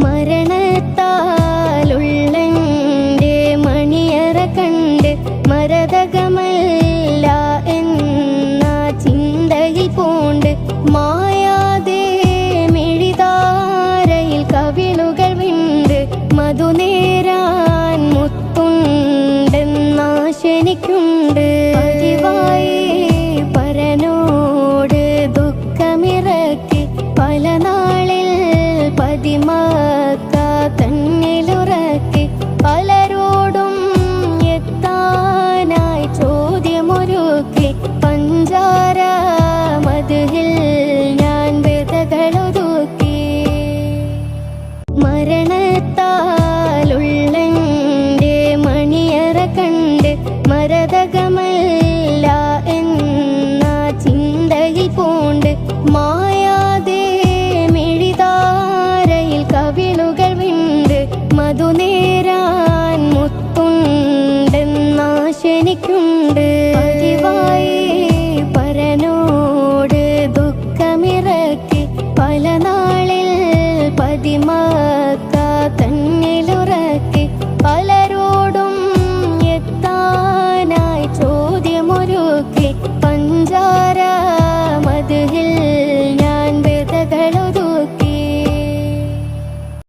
മരണത്താലുള്ളെൻ്റെ മണിയറ കണ്ട് മരതകമല്ല എന്ന ചിന്തയിൽ പൂണ്ട് മായാതെ മിഴിതാരയിൽ കവിളുകൾ വിണ്ട് മധുനേരാൻ മുത്തുണ്ടെന്നാശനിക്കുണ്ട്. പതിവായി പരനോട് ദുഃഖമിറക്കി പല നാളിൽ പതിമക്ക തന്നിലുറക്കി പലരോടും എത്താനായി ചോദ്യമൊരുക്കി പഞ്ചാര മധുഹിൽ ഞാൻ വ്യതകളൊതുക്കി. മരണത്താലുള്ളെൻ്റെ മണിയറ കണ്ട് മരതകമല്ല എന്ന ചിന്തയിൽ പൂണ്ട് മായാതെ മിഴിതാരയിൽ കവിളുകൾ വിണ്ട് മധുനേരാൻ മുത്തുണ്ടെന്നാശനിക്കുണ്ട്. പതിവായി പരനോട് ദുഃഖമിറക്കി പല നാളിൽ പതിമക്ക തന്നിലുറക്കി പലരോടും എത്താനായി ചോദ്യമൊരുക്കി